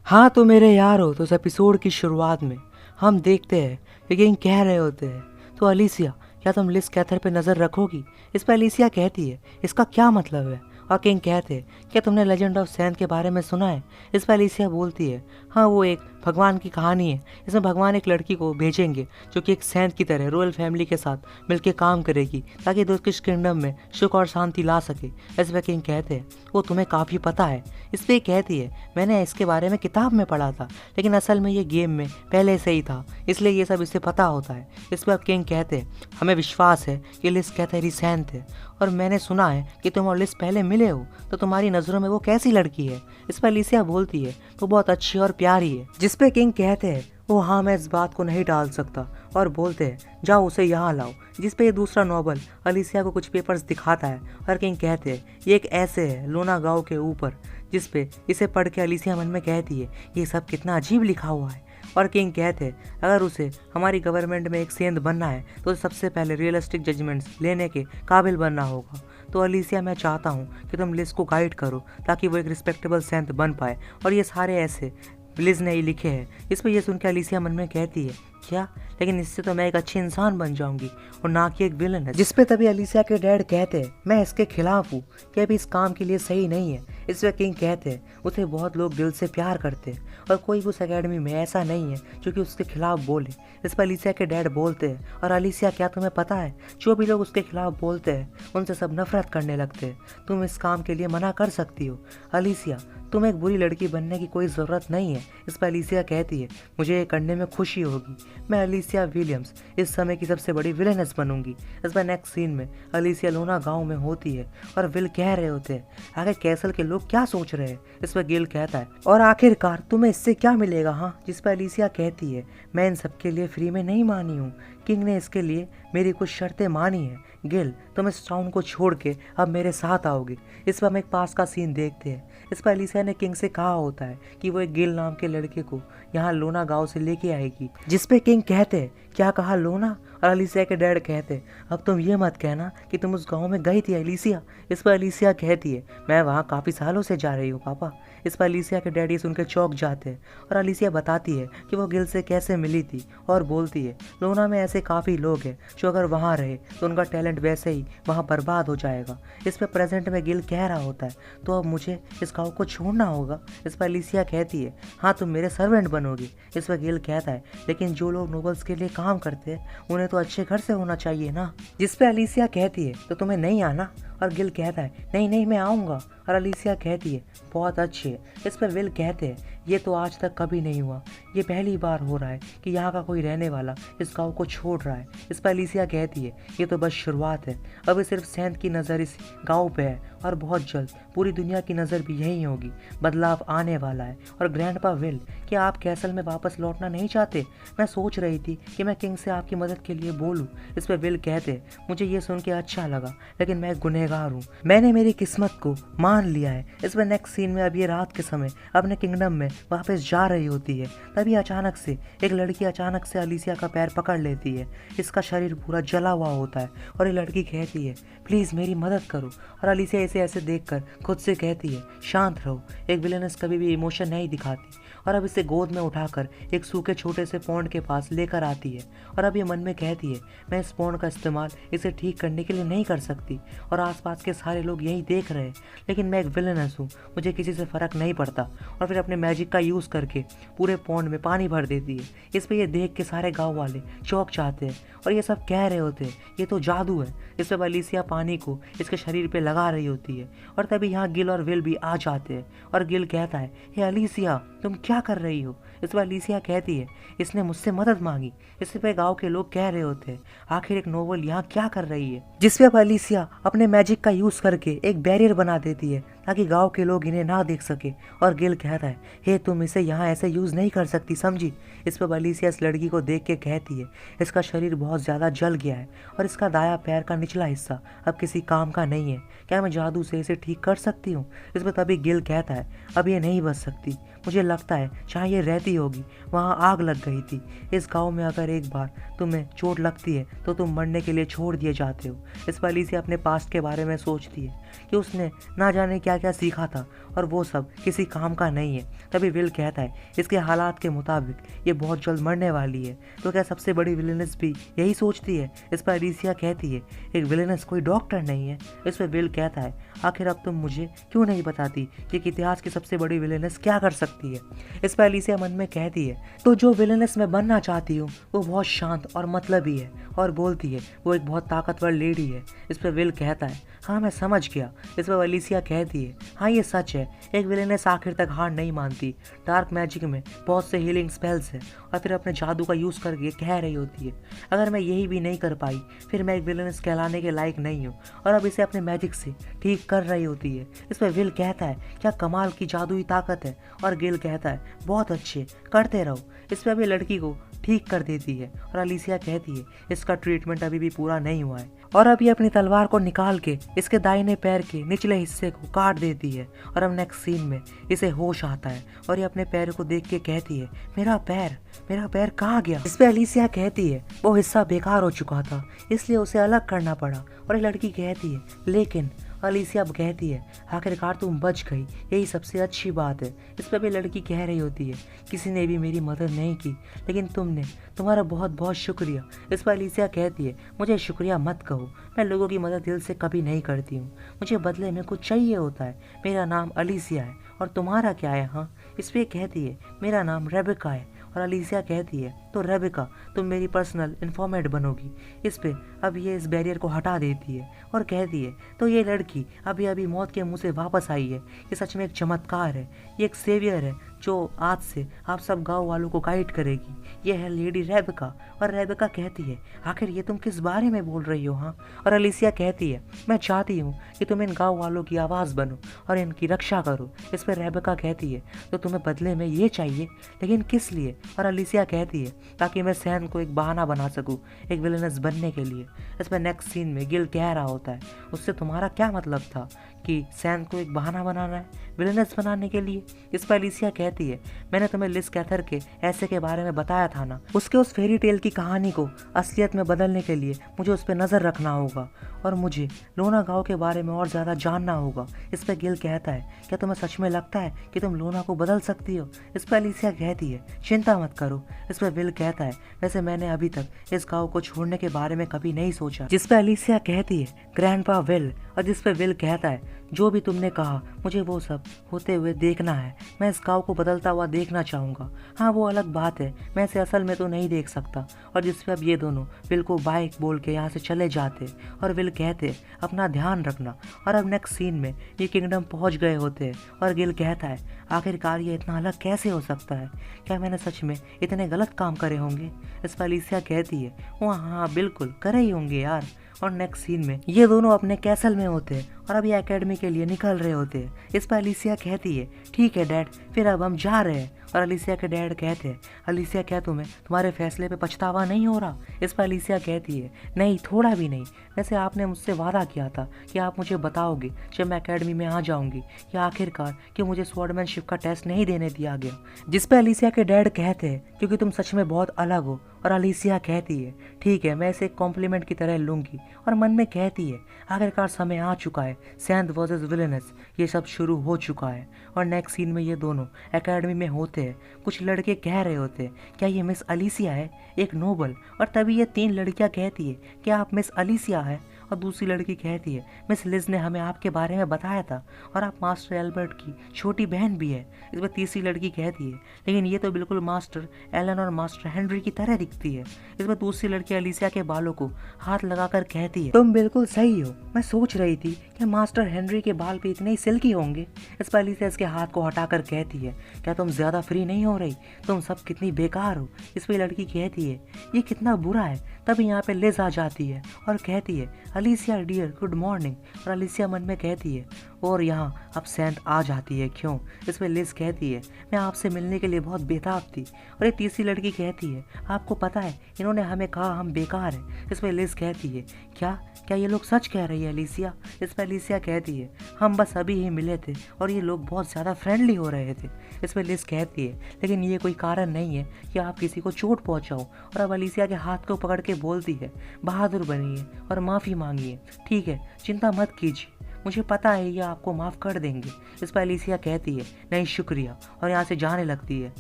हाँ तो मेरे यारो, तो इस एपिसोड की शुरुआत में हम देखते हैं कि किंग कह रहे होते हैं, तो अलीसिया, क्या तुम लिस कैथर पे नज़र रखोगी? इस पर अलीसिया कहती है, इसका क्या मतलब है? और किंग कहते हैं, क्या तुमने लेजेंड ऑफ सैंड के बारे में सुना है? इस पर अलीसिया बोलती है, हाँ वो एक भगवान की कहानी है। इसमें भगवान एक लड़की को भेजेंगे जो कि एक सैंड की तरह रॉयल फैमिली के साथ मिलकर काम करेगी ताकि दुर्किश किंगडम में सुख और शांति ला सके। इस पर किंग कहते हैं, वो तुम्हें काफ़ी पता है। इस पर कहती है, मैंने इसके बारे में किताब में पढ़ा था, लेकिन असल में ये गेम में पहले से ही था, इसलिए ये सब इसे पता होता है। इस पर किंग कहते हैं, हमें विश्वास है कि लिस कैथर सैंड थे, और मैंने सुना है कि तुम और लिस पहले मिले हो, तो तुम्हारी नज़रों में वो कैसी लड़की है? इस पर अलीसिया बोलती है, वो बहुत अच्छी और प्यारी है। जिस पे किंग कहते हैं, वो हाँ मैं इस बात को नहीं टाल सकता, और बोलते हैं, जाओ उसे यहाँ लाओ। जिस पे ये दूसरा नॉवल अलीसिया को कुछ पेपर्स दिखाता है, और किंग कहते हैं, ये एक ऐसे है लोना गांव के ऊपर। जिस पे इसे पढ़ के अलीसिया मन में कहती है, ये सब कितना अजीब लिखा हुआ है। और किंग कहते हैं, अगर उसे हमारी गवर्नमेंट में एक सेंध बनना है तो सबसे पहले रियलिस्टिक जजमेंट्स लेने के काबिल बनना होगा। तो अलीसिया, मैं चाहता हूँ कि तुम लिस को गाइड करो ताकि वो एक रिस्पेक्टेबल सेंथ बन पाए, और ये सारे ऐसे लिज ने ही लिखे हैं। इस पर यह सुन के अलीसिया मन में कहती है, क्या? लेकिन इससे तो मैं एक अच्छी इंसान बन जाऊंगी और ना कि एक विलन है। जिस पे तभी अलीसिया के डैड कहते हैं, मैं इसके खिलाफ हूँ, कि अभी इस काम के लिए सही नहीं है। इस पे किंग कहते हैं, उसे बहुत लोग दिल से प्यार करते हैं और कोई भी उस अकेडमी में ऐसा नहीं है जो कि उसके खिलाफ बोले। इस पर अलीसिया के डैड बोलते हैं, और अलीसिया, क्या तुम्हें पता है, जो भी लोग उसके खिलाफ बोलते हैं उनसे सब नफरत करने लगते हैं। तुम इस काम के लिए मना कर सकती हो। अलीसिया, तुम्हें एक बुरी लड़की बनने की कोई ज़रूरत नहीं है। इस पर अलीसिया कहती है, मुझे ये करने में खुशी होगी। मैं अलीसिया विलियम्स इस समय की सबसे बड़ी विलेनस बनूंगी। इस पर नेक्स्ट सीन में अलीसिया लोना गांव में होती है और विल कह रहे होते हैं, आखिर कैसल के लोग क्या सोच रहे हैं? इस पर गिल कहता है, और आखिरकार तुम्हें इससे क्या मिलेगा? हाँ। जिस पर अलीसिया कहती है, मैं इन सबके लिए फ्री में नहीं मानी हूँ, किंग ने इसके लिए मेरी कुछ शर्तें मानी है। गिल, तुम इस टाउन को छोड़ के अब मेरे साथ आओगे। इस पर हम एक पास का सीन देखते हैं। इस पर अलीसिया ने किंग से कहा होता है कि वो एक गिल नाम के लड़के को यहाँ लोना गांव से लेके आएगी। जिस पे किंग कहते हैं, क्या कहा लोना? और अलीसिया के डैड कहते, अब तुम ये मत कहना कि तुम उस गांव में गई थी अलीसिया। इस पर अलीसिया कहती है, मैं वहाँ काफ़ी सालों से जा रही हूँ पापा। इस पर अलीसिया के डैडी सुनकर चौंक जाते हैं, और अलीसिया बताती है कि वो गिल से कैसे मिली थी, और बोलती है, लोना में ऐसे काफ़ी लोग हैं जो अगर वहाँ रहे तो उनका टैलेंट वैसे ही वहाँ बर्बाद हो जाएगा। इस पर प्रेजेंट में गिल कह रहा होता है, तो अब मुझे इस गाँव को छोड़ना होगा। इस पर अलीसिया कहती है, हाँ तुम मेरे सर्वेंट बनोगी। इस पर गिल कहता है, लेकिन जो लोग नोबल्स के लिए काम करते हैं उन्हें तो अच्छे घर से होना चाहिए ना। जिस पे अलीसिया कहती है, तो तुम्हें नहीं आना? और गिल कहता है, नहीं नहीं मैं आऊँगा। और अलीसिया कहती है, बहुत अच्छी है। इस पर विल कहते हैं, ये तो आज तक कभी नहीं हुआ, ये पहली बार हो रहा है कि यहाँ का कोई रहने वाला इस गाँव को छोड़ रहा है। इस पर अलीसिया कहती है, ये तो बस शुरुआत है, अभी सिर्फ सैंड की नज़र इस गाँव पे है, और बहुत जल्द पूरी दुनिया की नज़र भी यहीं होगी। बदलाव आने वाला है। और ग्रैंडपा विल, क्या आप कैसल में वापस लौटना नहीं चाहते? मैं सोच रही थी कि मैं किंग से आपकी मदद के लिए बोलूँ। इस पर विल कहते, मुझे ये सुन के अच्छा लगा, लेकिन मैं गुनहगार हूँ, मैंने मेरी किस्मत को मान लिया है। इस पर नेक्स्ट सीन में अब ये रात के समय अपने किंगडम में वापस जा रही होती है। तभी अचानक से एक लड़की अचानक से अलीसिया का पैर पकड़ लेती है। इसका शरीर पूरा जला हुआ होता है, और ये लड़की कहती है, प्लीज़ मेरी मदद करो। और अलीसिया इसे ऐसे देखकर खुद से कहती है, शांत रहो, एक विलेनस कभी भी इमोशन नहीं दिखाती। और अब इसे गोद में उठाकर एक सूखे छोटे से पॉन्ड के पास लेकर आती है, और अब ये मन में कहती है, मैं इस पॉन्ड का इस्तेमाल इसे ठीक करने के लिए नहीं कर सकती, और आसपास के सारे लोग यही देख रहे हैं, लेकिन मैं एक विलेनस हूँ, मुझे किसी से फ़र्क नहीं पड़ता। और फिर अपने मैजिक का यूज़ करके पूरे पॉन्ड में पानी भर देती है। इस पर यह देख के सारे गाँव वाले चौंक जाते हैं, और ये सब कह रहे होते हैं, ये तो जादू है। इस पर अलीसिया पानी को इसके शरीर पे लगा रही होती है, और तभी यहाँ गिल और विल भी आ जाते हैं। और गिल कहता है, हे अलीसिया, तुम क्या कर रही हो? इस पर अलीसिया कहती है, इसने मुझसे मदद मांगी। इस पे गांव के लोग कह रहे होते हैं, आखिर एक नोबल यहाँ क्या कर रही है? जिस पे अब अलीसिया अपने मैजिक का यूज करके एक बैरियर बना देती है ताकि गांव के लोग इन्हें ना देख सके। और गिल कहता है, हे तुम इसे यहाँ ऐसे यूज नहीं कर सकती, समझी? इस पर अलीसिया इस लड़की को देख के कहती है, इसका शरीर बहुत ज्यादा जल गया है, और इसका दाया पैर का निचला हिस्सा अब किसी काम का नहीं है, क्या मैं जादू से इसे ठीक कर सकती हूँ? इस पर तभी गिल कहता है, अब ये नहीं बच सकती, मुझे लगता है जहाँ ये रहती होगी वहाँ आग लग गई थी। इस गांव में अगर एक बार तुम्हें चोट लगती है तो तुम मरने के लिए छोड़ दिए जाते हो। इस पर अलीसिया अपने पास्ट के बारे में सोचती है, कि उसने ना जाने क्या क्या सीखा था और वो सब किसी काम का नहीं है। तभी विल कहता है इसके हालात के मुताबिक ये बहुत जल्द मरने वाली है, तो क्या सबसे बड़ी विलेनस भी यही सोचती है? इस पर अलीसिया कहती है एक विलेनस कोई डॉक्टर नहीं है। इस पर विल कहता है आखिर अब तुम मुझे क्यों नहीं बताती कि इतिहास की सबसे बड़ी विलेनस क्या कर सकती है? इस पर अलीसिया मन में कहती है तो जो विलेनस मैं बनना चाहती हूँ वो बहुत शांत और मतलबी है, और बोलती है वो एक बहुत ताकतवर लेडी है। इस पर विल कहता है हाँ मैं समझ गया। इस पर अलीसिया कहती है हाँ ये सच है, एक विलेनस आखिर तक हार नहीं मानती। डार्क मैजिक में बहुत से हीलिंग स्पेल्स है, और फिर अपने जादू का यूज़ करके कह रही होती है अगर मैं यही भी नहीं कर पाई फिर मैं एक विलेनस कहलाने के लायक नहीं हूँ, और अब इसे अपने मैजिक से ठीक कर रही होती है। इस पर विल कहता है क्या कमाल की जादुई ताकत है, और गिल कहता है बहुत अच्छे, करते रहो। इस पर अभी लड़की को ठीक कर देती है, और अलीसिया कहती है इसका ट्रीटमेंट अभी भी पूरा नहीं हुआ है, और अब ये अपनी तलवार को निकाल के इसके दाहिने पैर के निचले हिस्से को काट देती है। और अब नेक्स्ट सीन में इसे होश आता है और ये अपने पैर को देख के कहती है मेरा पैर कहाँ गया? इस पे अलीसिया कहती है वो हिस्सा बेकार हो चुका था इसलिए उसे अलग करना पड़ा, और ये लड़की कहती है लेकिन अलीसिया अब कहती है आखिरकार तुम बच गई, यही सबसे अच्छी बात है। इस पर भी लड़की कह रही होती है किसी ने भी मेरी मदद नहीं की लेकिन तुमने, तुम्हारा बहुत बहुत शुक्रिया। इस पर अलीसिया कहती है मुझे शुक्रिया मत कहो, मैं लोगों की मदद दिल से कभी नहीं करती हूँ, मुझे बदले में कुछ चाहिए होता है। मेरा नाम अलीसिया है और तुम्हारा क्या है? हाँ। इस पर कहती है मेरा नाम रेबेका है, और अलीसिया कहती है तो रेबेका तुम मेरी पर्सनल इन्फॉर्मेट बनोगी। इस पे अब ये इस बैरियर को हटा देती है और कहती है तो ये लड़की अभी अभी मौत के मुंह से वापस आई है, ये सच में एक चमत्कार है, ये एक सेवियर है जो आज से आप सब गांव वालों को गाइड करेगी। ये है लेडी रेबेका। और रेबेका कहती है आखिर ये तुम किस बारे में बोल रही हो? हाँ। और अलीसिया कहती है मैं चाहती हूँ कि तुम इन गांव वालों की आवाज़ बनो और इनकी रक्षा करो। इस पर रेबेका कहती है तो तुम्हें बदले में ये चाहिए, लेकिन किस लिए? और अलीसिया कहती है ताकि मैं सैन को एक बहाना बना सकूँ एक विलेनस बनने के लिए। इस पर नेक्स्ट सीन में गिल कह रहा होता है उससे तुम्हारा क्या मतलब था कि सैन को एक बहाना बनाना है विलेनस बनाने के लिए? इस पर अलीसिया कहती है मैंने तुम्हें लिस कैथर के ऐसे के बारे में बताया था ना, उसके उस फेरी टेल की कहानी को असलियत में बदलने के लिए मुझे उस पर नज़र रखना होगा और मुझे लोना गांव के बारे में और ज़्यादा जानना होगा। इस पर गिल कहता है क्या तुम्हें सच में लगता है कि तुम लोना को बदल सकती हो? इस पर अलीसिया कहती है चिंता मत करो। इस पर विल कहता है वैसे मैंने अभी तक इस गाँव को छोड़ने के बारे में कभी नहीं सोचा। जिस पर अलीसिया कहती है ग्रैंडपा विल, और जिस पर विल कहता है जो भी तुमने कहा मुझे वो सब होते हुए देखना है, मैं इस गाँव को बदलता हुआ देखना चाहूँगा। हाँ वो अलग बात है, मैं इसे असल में तो नहीं देख सकता। और जिस पे अब ये दोनों विल को बाय बोल के यहाँ से चले जाते और विल कहते अपना ध्यान रखना। और अब नेक्स्ट सीन में ये किंगडम पहुँच गए होते हैं और गिल कहता है आखिरकार ये इतना अलग कैसे हो सकता है, क्या मैंने सच में इतने गलत काम करे होंगे? इस पर अलीसिया कहती है वो हाँ बिल्कुल करे ही होंगे यार। और नेक्स्ट सीन में ये दोनों अपने कैसल में होते हैं और अब ये एकेडमी के लिए निकल रहे होते हैं। इस पर अलीसिया कहती है ठीक है डैड फिर अब हम जा रहे हैं। और अलीसिया के डैड कहते हैं अलीसिया क्या तुम्हें तुम्हारे फैसले पे पछतावा नहीं हो रहा? इस पर अलीसिया कहती है नहीं थोड़ा भी नहीं, वैसे आपने मुझसे वादा किया था कि आप मुझे बताओगे जब मैं एकेडमी में आ जाऊंगी कि आखिरकार कि मुझे स्वॉर्डमैनशिप का टेस्ट नहीं देने दिया गया। जिस पर अलीसिया के डैड कहते हैं क्योंकि तुम सच में बहुत अलग हो। और अलीसिया कहती है ठीक है मैं इसे कॉम्प्लीमेंट की तरह लूँगी, और मन में कहती है आखिरकार समय आ चुका है, सैंथ वर्सेस विलेनस ये सब शुरू हो चुका है। और नेक्स्ट सीन में ये दोनों एकेडमी में होते हैं। कुछ लड़के कह रहे होते हैं क्या ये मिस अलीसिया है, एक नोबल? और तभी ये 3 लड़कियां कहती है क्या आप मिस अलीसिया है? और दूसरी लड़की कहती है मिस लिज ने हमें आपके बारे में बताया था और आप मास्टर एल्बर्ट की छोटी बहन भी है। इस पर तीसरी लड़की कहती है लेकिन ये तो बिल्कुल मास्टर एलन और मास्टर हेनरी की तरह दिखती है। इस पर दूसरी लड़की अलीसिया के बालों को हाथ लगाकर कहती है तुम बिल्कुल सही हो, मैं सोच रही थी कि मास्टर हेनरी के बाल भी इतने ही सिल्की होंगे। इस पर अलीसिया इसके हाथ को हटाकर कहती है क्या तुम ज़्यादा फ्री नहीं हो रही, तुम सब कितनी बेकार हो। इस पर लड़की कहती है ये कितना बुरा है। तभी यहाँ पे लिज आ जाती है और कहती है अलीसिया डियर गुड मॉर्निंग। और अलीसिया मन में कहती है और यहाँ अब सैंथ आ जाती है क्यों? इस पर लिज कहती है मैं आपसे मिलने के लिए बहुत बेताब थी। और एक तीसरी लड़की कहती है आपको पता है इन्होंने हमें कहा हम बेकार हैं। इस पर लिज कहती है क्या क्या ये लोग सच कह रही है अलीसिया? इस पर अलीसिया कहती है हम बस अभी ही मिले थे और ये लोग बहुत ज़्यादा फ्रेंडली हो रहे थे। इस पर लिज कहती है लेकिन ये कोई कारण नहीं है कि आप किसी को चोट पहुँचाओ। और अब अलीसिया के हाथ को पकड़ के बोलती है बहादुर बनिए और माफ़ी मांगिए, ठीक है चिंता मत कीजिए, मुझे पता है ये आपको माफ़ कर देंगे। इस पर एलिसिया कहती है नहीं शुक्रिया, और यहाँ से जाने लगती है।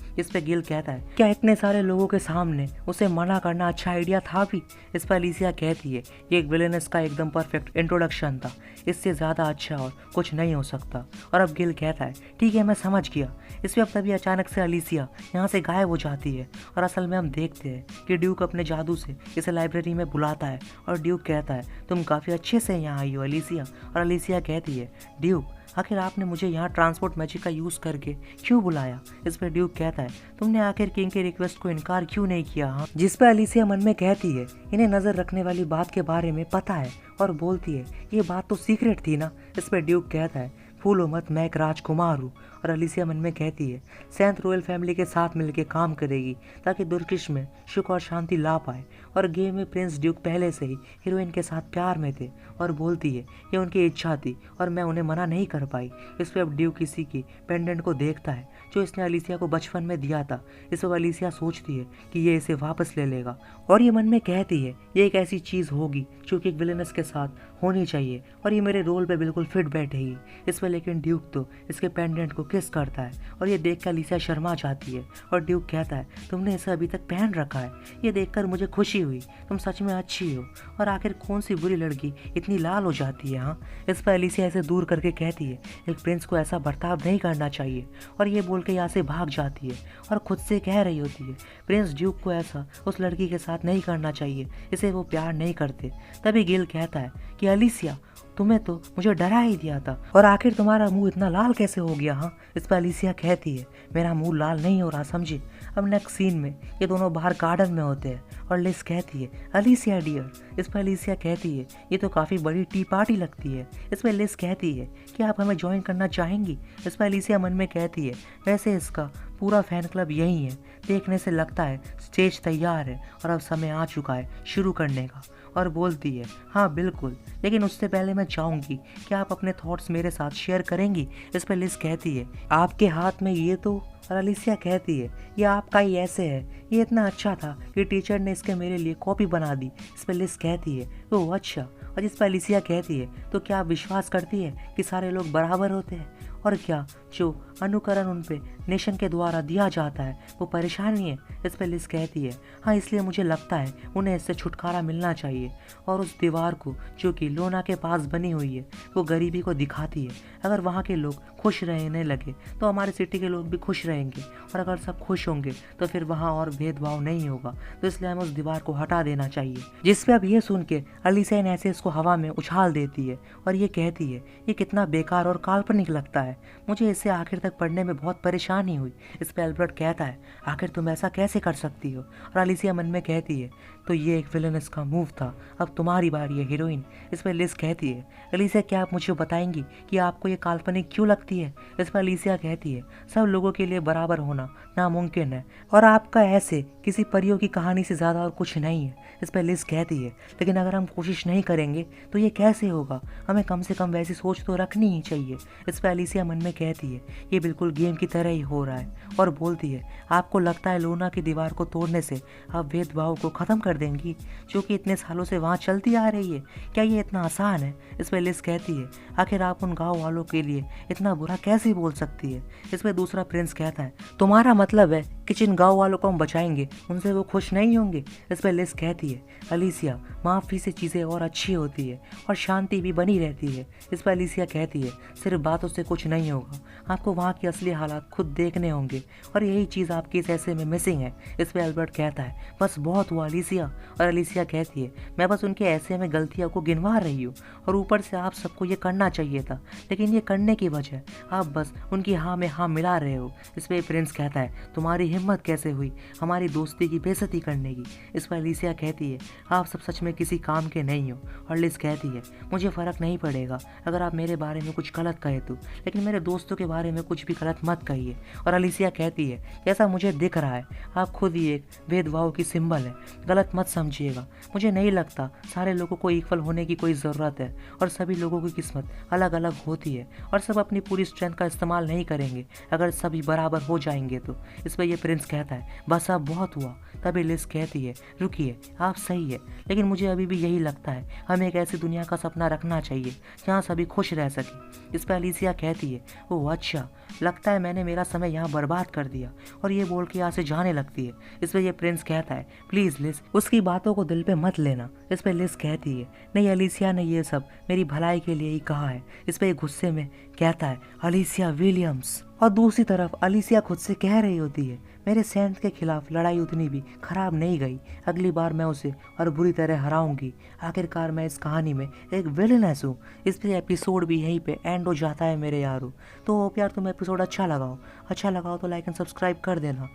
इस पर गिल कहता है क्या इतने सारे लोगों के सामने उसे मना करना अच्छा आइडिया था भी? इस पर एलिसिया कहती है ये एक विलेनस का एकदम परफेक्ट इंट्रोडक्शन था, इससे ज़्यादा अच्छा और कुछ नहीं हो सकता। और अब गिल कहता है ठीक है मैं समझ गया। इस पर अब तभी अचानक से एलिसिया यहाँ से गायब हो जाती है, और असल में हम देखते हैं कि ड्यूक अपने जादू से इसे लाइब्रेरी में बुलाता है, और ड्यूक कहता है तुम काफ़ी अच्छे से यहाँ आई हो एलिसिया। और एलिसिया कहती है ड्यूक आखिर आपने मुझे यहाँ ट्रांसपोर्ट मैजिक का यूज़ करके क्यों बुलाया? इस पर ड्यूक कहता है तुमने आखिर किंग के रिक्वेस्ट को इनकार क्यों नहीं किया? हाँ, जिस पर एलिसिया मन में कहती है इन्हें नज़र रखने वाली बात के बारे में पता है, और बोलती है ये बात तो सीक्रेट थी ना। इस पर ड्यूक कहता है फूलो मत, मैं एक राजकुमार हूँ। और एलिसिया मन में कहती है सेंथ रॉयल फैमिली के साथ मिलकर काम करेगी ताकि दुर्किश में सुख और शांति ला पाए। और गेम में प्रिंस ड्यूक पहले से ही हीरोइन के साथ प्यार में थे, और बोलती है ये उनकी इच्छा थी और मैं उन्हें मना नहीं कर पाई। इस पर अब ड्यूक किसी की पेंडेंट को देखता है जो इसने एलिसिया को बचपन में दिया था। इस पर एलिसिया सोचती है कि ये इसे वापस ले लेगा, और ये मन में कहती है ये एक ऐसी चीज़ होगी जो कि एक विलेनस के साथ होनी चाहिए, और ये मेरे रोल पे बिल्कुल फिट बैठेगी। इस पर लेकिन ड्यूक तो इसके पेंडेंट को किस करता है, और ये देखकर एलिसिया शर्मा जाती है। और ड्यूक कहता है तुमने इसे अभी तक पहन रखा है, ये देखकर मुझे खुशी हुई, तुम सच में अच्छी हो। और आखिर कौन सी बुरी लड़की इतनी लाल हो जाती है? हाँ, इस पर एलिसिया इसे दूर करके कहती है एक प्रिंस को ऐसा बर्ताव नहीं करना चाहिए, और ये बोल के यहाँ से भाग जाती है, और खुद से कह रही होती है प्रिंस ड्यूक को ऐसा उस लड़की के साथ नहीं करना चाहिए, इसे वो प्यार नहीं करते। तभी गिल कहता है कि एलिसिया तुम्हें तो मुझे डरा ही दिया था, और आखिर तुम्हारा मुंह इतना लाल कैसे हो गया? हाँ, इस पर एलिसिया कहती है मेरा मुंह लाल नहीं हो रहा, समझे। अब नेक्स्ट सीन में ये दोनों बाहर गार्डन में होते हैं, और लिस कहती है एलिसिया डियर। इस पर एलिसिया कहती है ये तो काफ़ी बड़ी टी पार्टी लगती है। इस पर लिस कहती है कि आप हमें ज्वाइन करना चाहेंगी? इस पर एलिसिया मन में कहती है वैसे इसका पूरा फैन क्लब यही है, देखने से लगता है स्टेज तैयार है और अब समय आ चुका है शुरू करने का। और बोलती है हाँ बिल्कुल, लेकिन उससे पहले मैं चाहूँगी कि आप अपने थॉट्स मेरे साथ शेयर करेंगी? इस पर लिस कहती है आपके हाथ में ये तो। और एलिसिया कहती है ये आपका ही ऐसे है, ये इतना अच्छा था कि टीचर ने इसके मेरे लिए कॉपी बना दी। इस पर लिस कहती है ओह अच्छा। और जिस पर एलिसिया कहती है तो क्या आप विश्वास करती है कि सारे लोग बराबर होते हैं, और क्या जो अनुकरण उन पे नेशन के द्वारा दिया जाता है वो परेशानी है? इस पर लिस कहती है हाँ, इसलिए मुझे लगता है उन्हें इससे छुटकारा मिलना चाहिए, और उस दीवार को जो कि लोना के पास बनी हुई है वो गरीबी को दिखाती है। अगर वहाँ के लोग खुश रहने लगे तो हमारे सिटी के लोग भी खुश रहेंगे, और अगर सब खुश होंगे तो फिर वहाँ और भेदभाव नहीं होगा, तो इसलिए हमें उस दीवार को हटा देना चाहिए। जिस पे अब ये सुन के एलिसिया ऐसे इसको हवा में उछाल देती है, और ये कहती है ये कितना बेकार और काल्पनिक लगता है, मुझे इसे आखिर तक पढ़ने में बहुत परेशानी हुई। इस पर एल्बर्ट कहता है आखिर तुम ऐसा कैसे कर सकती हो? और एलिसिया मन में कहती है तो ये एक विलेनस का मूव था, अब तुम्हारी बारी है हीरोइन। इस पर लिस कहती है एलिसिया क्या आप मुझे बताएंगी कि आपको ये काल्पनिक क्यों लगती है? इस पर एलिसिया कहती है सब लोगों के लिए बराबर होना नामुमकिन है, और आपका ऐसे किसी परियों की कहानी से ज़्यादा और कुछ नहीं है। इस पर लिस कहती है लेकिन अगर हम कोशिश नहीं करेंगे तो ये कैसे होगा, हमें कम से कम वैसी सोच तो रखनी ही चाहिए। इस पर एलिसिया मन में कहती है ये बिल्कुल गेम की तरह ही हो रहा है, और बोलती है आपको लगता है लोना की दीवार को तोड़ने से आप भेदभाव को ख़त्म कर देंगी जो कि इतने सालों से वहाँ चलती आ रही है? क्या ये इतना आसान है? इस पर लिस कहती है आखिर आप उन गाँव वालों के लिए इतना बुरा कैसे बोल सकती है? इस पर दूसरा प्रिंस कहता है तुम्हारा मतलब है कि जिन गाँव वालों को हम बचाएंगे उनसे वो खुश नहीं होंगे? इस पर लिस कहती है एलिसिया माफ़ी से चीज़ें और अच्छी होती है और शांति भी बनी रहती है। इस पर एलिसिया कहती है सिर्फ बातों से कुछ नहीं होगा, आपको वहाँ के असली हालात खुद देखने होंगे, और यही चीज़ आपके इस ऐसे में मिसिंग है। इस पर एल्बर्ट कहता है बस बहुत हुआ एलिसिया। और एलिसिया कहती है मैं बस उनके ऐसे में गलतियों को गिनवा रही हूँ, और ऊपर से आप सबको ये करना चाहिए था, लेकिन ये करने की वजह आप बस उनकी हाँ में हाँ मिला रहे हो। इस पर प्रिंस कहता है तुम्हारी हिम्मत कैसे हुई हमारी दोस्ती की बेइज्जती करने की? इस पर एलिसिया कहती है आप सब सच में किसी काम के नहीं हो। और लिस कहती है मुझे फ़र्क नहीं पड़ेगा अगर आप मेरे बारे में कुछ गलत कहे तो, लेकिन मेरे दोस्तों के बारे में कुछ भी गलत मत कहिए। और एलिसिया कहती है जैसा मुझे दिख रहा है आप खुद ही एक भेदभाव की सिंबल है, गलत मत समझिएगा। मुझे नहीं लगता सारे लोगों को इक्वल होने की कोई ज़रूरत है, और सभी लोगों की किस्मत अलग अलग होती है, और सब अपनी पूरी स्ट्रेंथ का इस्तेमाल नहीं करेंगे अगर सभी बराबर हो जाएंगे तो। इस पर यह प्रिंस कहता है बस अब बहुत हुआ। तभी लिस कहती है रुकिए, आप सही है, लेकिन मुझे अभी भी यही लगता है हमें एक ऐसी दुनिया का सपना रखना चाहिए जहाँ सभी खुश रह सके। इस पर अलीसिया कहती है ओह अच्छा, लगता है मैंने मेरा समय यहाँ बर्बाद कर दिया, और ये बोल के यहाँ से जाने लगती है। इस पर यह प्रिंस कहता है प्लीज़ लिस, उसकी बातों को दिल पे मत लेना। इस पर लिस कहती है नहीं अलीसिया ने ये सब मेरी भलाई के लिए ही कहा है। इस पर गुस्से में कहता है अलीसिया विलियम्स। और दूसरी तरफ अलीसिया खुद से कह रही होती है मेरे सेंट के खिलाफ लड़ाई उतनी भी खराब नहीं गई, अगली बार मैं उसे और बुरी तरह हराऊंगी। आखिरकार मैं इस कहानी में एक विलेनेस हूँ। इस पे एपिसोड भी यहीं पे एंड हो जाता है मेरे यारों। तो होप यार तुम्हें एपिसोड अच्छा लगा हो तो लाइक एंड सब्सक्राइब कर देना।